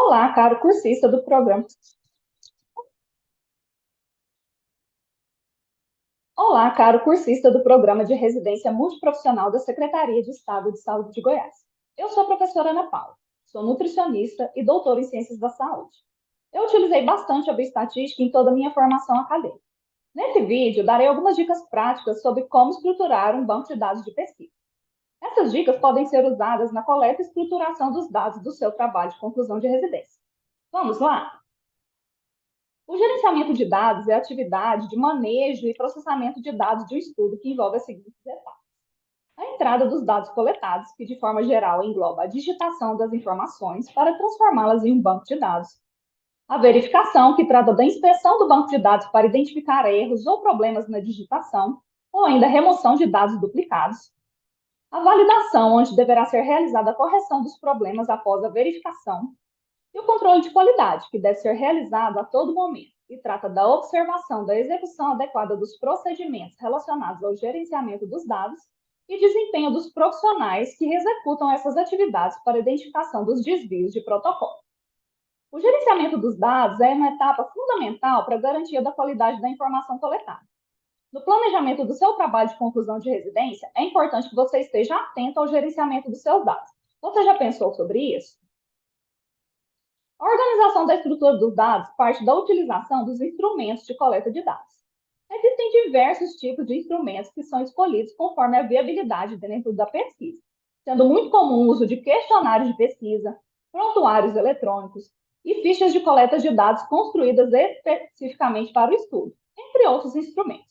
Olá, caro cursista do programa. Olá, caro cursista do Programa de Residência Multiprofissional da Secretaria de Estado de Saúde de Goiás. Eu sou a professora Ana Paula, sou nutricionista e doutora em Ciências da Saúde. Eu utilizei bastante a bioestatística em toda a minha formação acadêmica. Nesse vídeo, darei algumas dicas práticas sobre como estruturar um banco de dados de pesquisa. Essas dicas podem ser usadas na coleta e estruturação dos dados do seu trabalho de conclusão de residência. Vamos lá? O gerenciamento de dados é a atividade de manejo e processamento de dados de um estudo que envolve as seguintes etapas. A entrada dos dados coletados, que de forma geral engloba a digitação das informações para transformá-las em um banco de dados. A verificação, que trata da inspeção do banco de dados para identificar erros ou problemas na digitação, ou ainda a remoção de dados duplicados. A validação, onde deverá ser realizada a correção dos problemas após a verificação. E o controle de qualidade, que deve ser realizado a todo momento, e trata da observação da execução adequada dos procedimentos relacionados ao gerenciamento dos dados e desempenho dos profissionais que executam essas atividades para identificação dos desvios de protocolo. O gerenciamento dos dados é uma etapa fundamental para a garantia da qualidade da informação coletada. No planejamento do seu trabalho de conclusão de residência, é importante que você esteja atento ao gerenciamento dos seus dados. Você já pensou sobre isso? A organização da estrutura dos dados parte da utilização dos instrumentos de coleta de dados. Existem diversos tipos de instrumentos que são escolhidos conforme a viabilidade dentro da pesquisa, sendo muito comum o uso de questionários de pesquisa, prontuários eletrônicos e fichas de coleta de dados construídas especificamente para o estudo, entre outros instrumentos.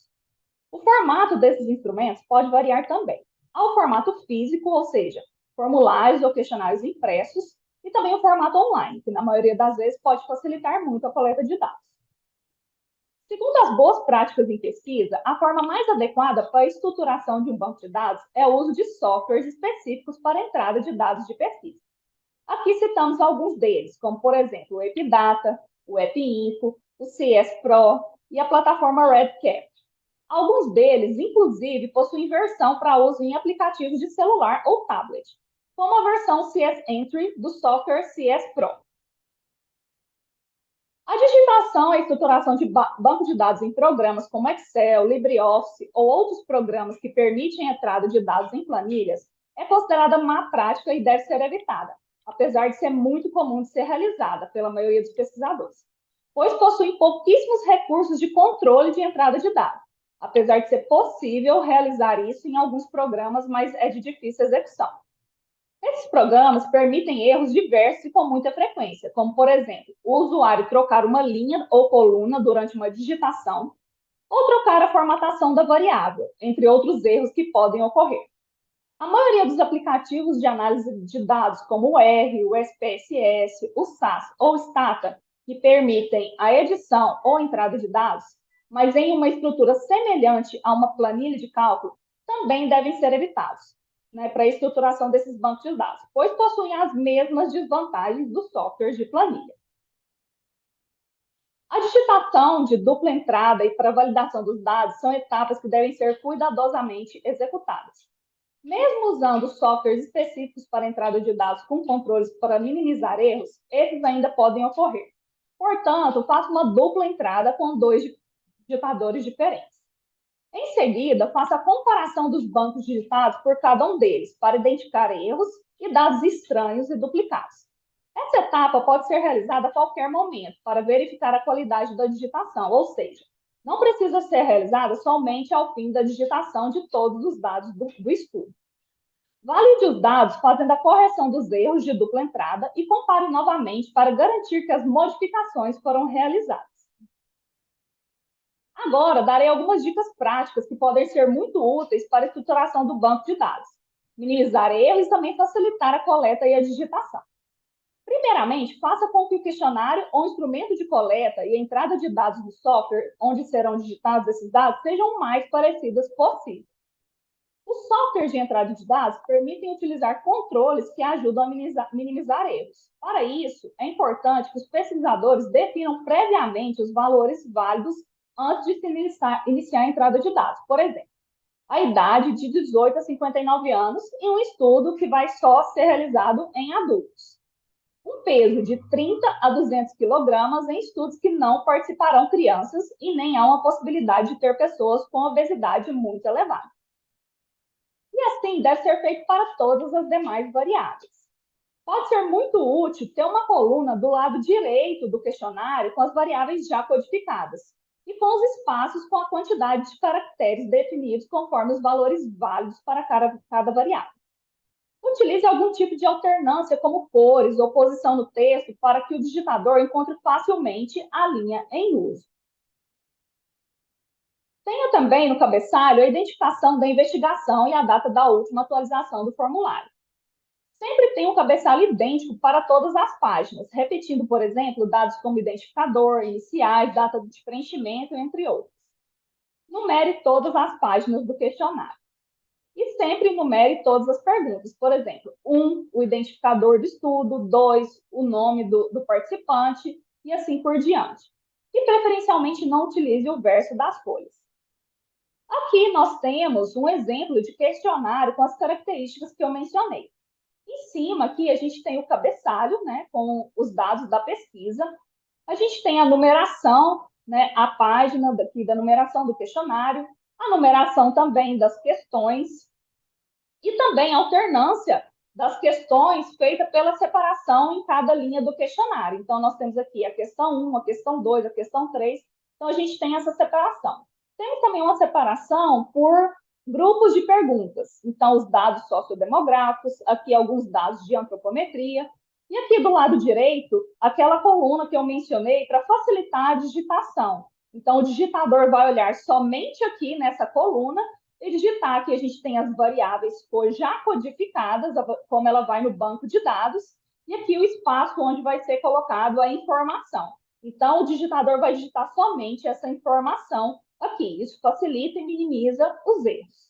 O formato desses instrumentos pode variar também. Há o formato físico, ou seja, formulários ou questionários impressos, e também o formato online, que na maioria das vezes pode facilitar muito a coleta de dados. Segundo as boas práticas em pesquisa, a forma mais adequada para a estruturação de um banco de dados é o uso de softwares específicos para a entrada de dados de pesquisa. Aqui citamos alguns deles, como, por exemplo, o Epidata, o EpiInfo, o CS Pro e a plataforma RedCap. Alguns deles, inclusive, possuem versão para uso em aplicativos de celular ou tablet, como a versão CS Entry do software CS Pro. A digitação e estruturação de banco de dados em programas como Excel, LibreOffice ou outros programas que permitem a entrada de dados em planilhas é considerada má prática e deve ser evitada, apesar de ser muito comum de ser realizada pela maioria dos pesquisadores, pois possuem pouquíssimos recursos de controle de entrada de dados, apesar de ser possível realizar isso em alguns programas, mas é de difícil execução. Esses programas permitem erros diversos e com muita frequência, como, por exemplo, o usuário trocar uma linha ou coluna durante uma digitação, ou trocar a formatação da variável, entre outros erros que podem ocorrer. A maioria dos aplicativos de análise de dados, como o R, o SPSS, o SAS ou o Stata, que permitem a edição ou entrada de dados, mas em uma estrutura semelhante a uma planilha de cálculo, também devem ser evitados, para a estruturação desses bancos de dados, pois possuem as mesmas desvantagens dos softwares de planilha. A digitação de dupla entrada e para validação dos dados são etapas que devem ser cuidadosamente executadas. Mesmo usando softwares específicos para entrada de dados com controles para minimizar erros, esses ainda podem ocorrer. Portanto, faça uma dupla entrada com dois digitadores diferentes. Em seguida, faça a comparação dos bancos digitados por cada um deles, para identificar erros e dados estranhos e duplicados. Essa etapa pode ser realizada a qualquer momento, para verificar a qualidade da digitação, ou seja, não precisa ser realizada somente ao fim da digitação de todos os dados do estudo. Valide os dados fazendo a correção dos erros de dupla entrada e compare novamente para garantir que as modificações foram realizadas. Agora, darei algumas dicas práticas que podem ser muito úteis para a estruturação do banco de dados, minimizar erros e também facilitar a coleta e a digitação. Primeiramente, faça com que o questionário ou instrumento de coleta e entrada de dados do software, onde serão digitados esses dados, sejam o mais parecidos possível. Os softwares de entrada de dados permitem utilizar controles que ajudam a minimizar erros. Para isso, é importante que os pesquisadores definam previamente os valores válidos antes de se iniciar a entrada de dados. Por exemplo, a idade de 18 a 59 anos em um estudo que vai só ser realizado em adultos. um peso de 30 a 200 quilogramas em estudos que não participarão crianças e nem há uma possibilidade de ter pessoas com obesidade muito elevada. E assim deve ser feito para todas as demais variáveis. Pode ser muito útil ter uma coluna do lado direito do questionário com as variáveis já codificadas e com os espaços com a quantidade de caracteres definidos conforme os valores válidos para cada variável. Utilize algum tipo de alternância, como cores ou posição no texto, para que o digitador encontre facilmente a linha em uso. Tenha também no cabeçalho a identificação da investigação e a data da última atualização do formulário. Sempre tem um cabeçalho idêntico para todas as páginas, repetindo, por exemplo, dados como identificador, iniciais, data de preenchimento, entre outros. Numere todas as páginas do questionário. E sempre numere todas as perguntas. Por exemplo, 1, o identificador do estudo, 2, o nome do participante, e assim por diante. E, preferencialmente, não utilize o verso das folhas. Aqui nós temos um exemplo de questionário com as características que eu mencionei. Em cima aqui a gente tem o cabeçalho, né, com os dados da pesquisa. A gente tem a numeração, né, a página daqui da numeração do questionário, a numeração também das questões e também a alternância das questões feita pela separação em cada linha do questionário. Então, nós temos aqui a questão 1, a questão 2, a questão 3. Então, a gente tem essa separação. Temos também uma separação por grupos de perguntas. Então, os dados sociodemográficos, aqui alguns dados de antropometria. E aqui do lado direito, aquela coluna que eu mencionei para facilitar a digitação. Então, o digitador vai olhar somente aqui nessa coluna e digitar que a gente tem as variáveis já codificadas, como ela vai no banco de dados, e aqui o espaço onde vai ser colocado a informação. Então, o digitador vai digitar somente essa informação aqui. Isso facilita e minimiza os erros.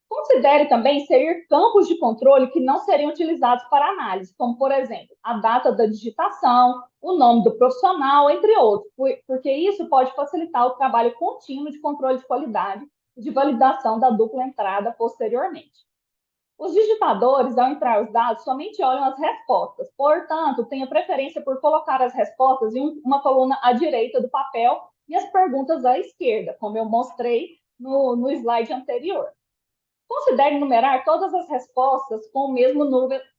Considere também inserir campos de controle que não seriam utilizados para análise, como, por exemplo, a data da digitação, o nome do profissional, entre outros, porque isso pode facilitar o trabalho contínuo de controle de qualidade e de validação da dupla entrada posteriormente. Os digitadores, ao entrar os dados, somente olham as respostas. Portanto, tenha preferência por colocar as respostas em uma coluna à direita do papel e as perguntas à esquerda, como eu mostrei no slide anterior. Considere numerar todas as respostas com o mesmo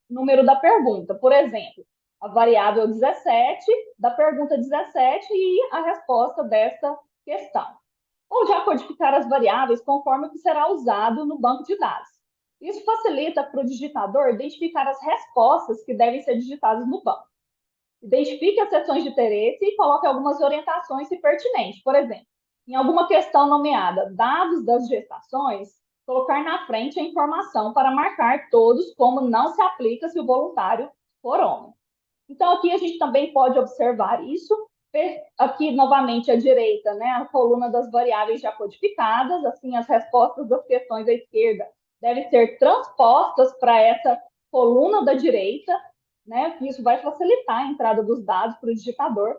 número da pergunta. Por exemplo, a variável 17 da pergunta 17 e a resposta dessa questão. Ou já codificar as variáveis conforme o que será usado no banco de dados. Isso facilita para o digitador identificar as respostas que devem ser digitadas no banco. Identifique as seções de interesse e coloque algumas orientações se pertinente. Por exemplo, em alguma questão nomeada dados das gestações, colocar na frente a informação para marcar todos como não se aplica se o voluntário for homem. Então, aqui a gente também pode observar isso. Aqui, novamente, à direita, né, a coluna das variáveis já codificadas, assim, as respostas das questões à esquerda devem ser transpostas para essa coluna da direita, né, isso vai facilitar a entrada dos dados para o digitador.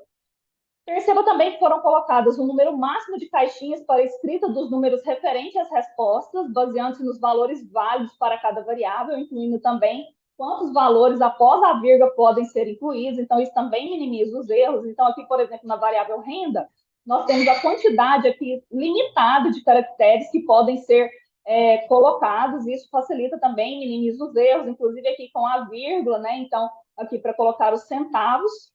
Perceba também que foram colocadas um número máximo de caixinhas para a escrita dos números referentes às respostas, baseando-se nos valores válidos para cada variável, incluindo também quantos valores após a vírgula podem ser incluídos. Então, isso também minimiza os erros. Então, aqui, por exemplo, na variável renda, nós temos a quantidade aqui limitada de caracteres que podem ser colocados. Isso facilita também, minimiza os erros, inclusive aqui com a vírgula, né? Então, aqui para colocar os centavos.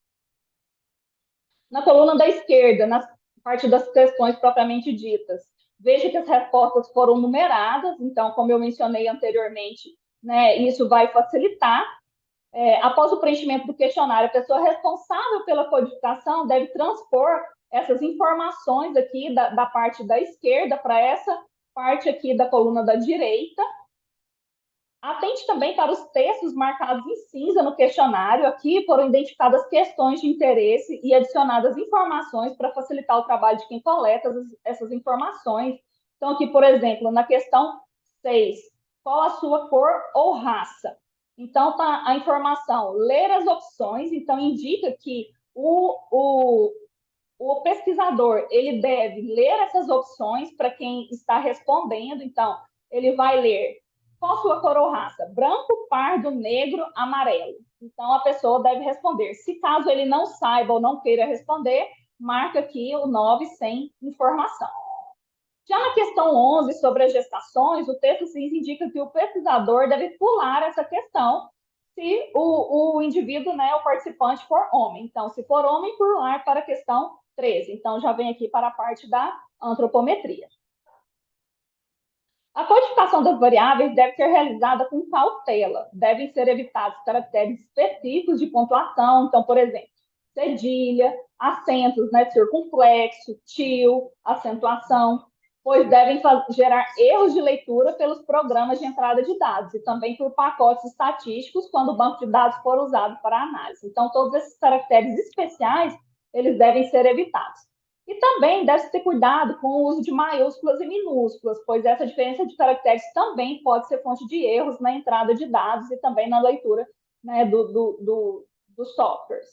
Na coluna da esquerda, na parte das questões propriamente ditas, veja que as respostas foram numeradas, então, como eu mencionei anteriormente, né, isso vai facilitar. Após o preenchimento do questionário, a pessoa responsável pela codificação deve transpor essas informações aqui da parte da esquerda para essa parte aqui da coluna da direita. Atente também para os textos marcados em cinza no questionário. Aqui foram identificadas questões de interesse e adicionadas informações para facilitar o trabalho de quem coleta essas informações. Então, aqui, por exemplo, na questão 6, qual a sua cor ou raça? Então, tá a informação, ler as opções, então indica que o pesquisador ele deve ler essas opções para quem está respondendo. Então, ele vai ler Qual sua cor ou raça? Branco, pardo, negro, amarelo. Então, a pessoa deve responder. Se caso ele não saiba ou não queira responder, marca aqui o 9 sem informação. Já na questão 11, sobre as gestações, o texto cinza indica que o pesquisador deve pular essa questão se o indivíduo, né, o participante, for homem. Então, se for homem, pular para a questão 13. Então, já vem aqui para a parte da antropometria. A codificação das variáveis deve ser realizada com cautela. Devem ser evitados caracteres específicos de pontuação. Então, por exemplo, cedilha, acentos, né, circunflexo, tio, acentuação, pois devem gerar erros de leitura pelos programas de entrada de dados e também por pacotes estatísticos quando o banco de dados for usado para análise. Então, todos esses caracteres especiais, eles devem ser evitados. E também deve ter cuidado com o uso de maiúsculas e minúsculas, pois essa diferença de caracteres também pode ser fonte de erros na entrada de dados e também na leitura, né, dos softwares.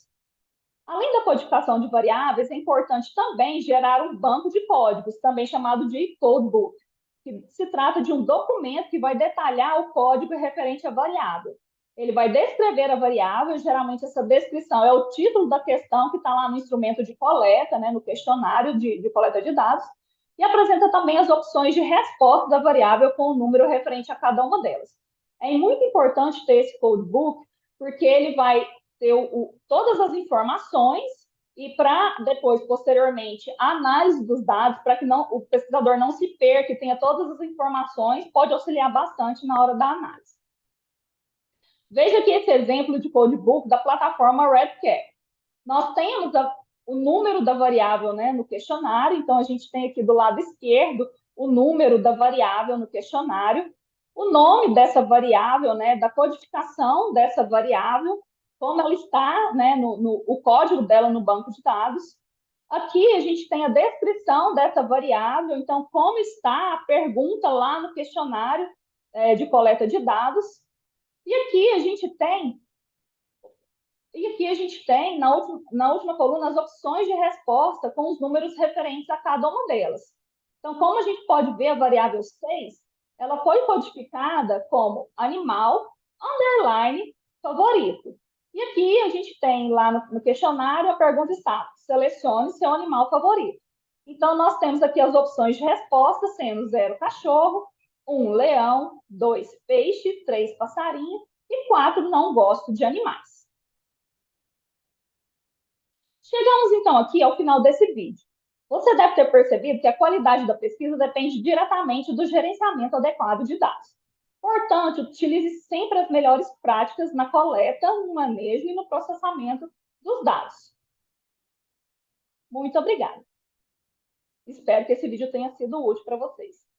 Além da codificação de variáveis, é importante também gerar um banco de códigos, também chamado de codebook, que se trata de um documento que vai detalhar o código referente à variável. Ele vai descrever a variável, geralmente essa descrição é o título da questão que está lá no instrumento de coleta, né, no questionário de coleta de dados, e apresenta também as opções de resposta da variável com o número referente a cada uma delas. É muito importante ter esse codebook, porque ele vai ter todas as informações e para depois, posteriormente, a análise dos dados, para que não, o pesquisador não se perca e tenha todas as informações, pode auxiliar bastante na hora da análise. Veja aqui esse exemplo de codebook da plataforma RedCap. Nós temos o número da variável, né, no questionário, então a gente tem aqui do lado esquerdo o número da variável no questionário, o nome dessa variável, né, da codificação dessa variável, como ela está, né, o código dela no banco de dados. Aqui a gente tem a descrição dessa variável, então como está a pergunta lá no questionário de coleta de dados. E aqui a gente tem, na última coluna, as opções de resposta com os números referentes a cada uma delas. Então, como a gente pode ver, a variável 6, ela foi codificada como animal, underline, favorito. E aqui a gente tem lá no questionário a pergunta está: selecione seu animal favorito. Então, nós temos aqui as opções de resposta, sendo 0, cachorro, 1, leão, 2, peixe, 3, passarinho e 4, não gosto de animais. Chegamos, então, aqui ao final desse vídeo. Você deve ter percebido que a qualidade da pesquisa depende diretamente do gerenciamento adequado de dados. Portanto, utilize sempre as melhores práticas na coleta, no manejo e no processamento dos dados. Muito obrigada. Espero que esse vídeo tenha sido útil para vocês.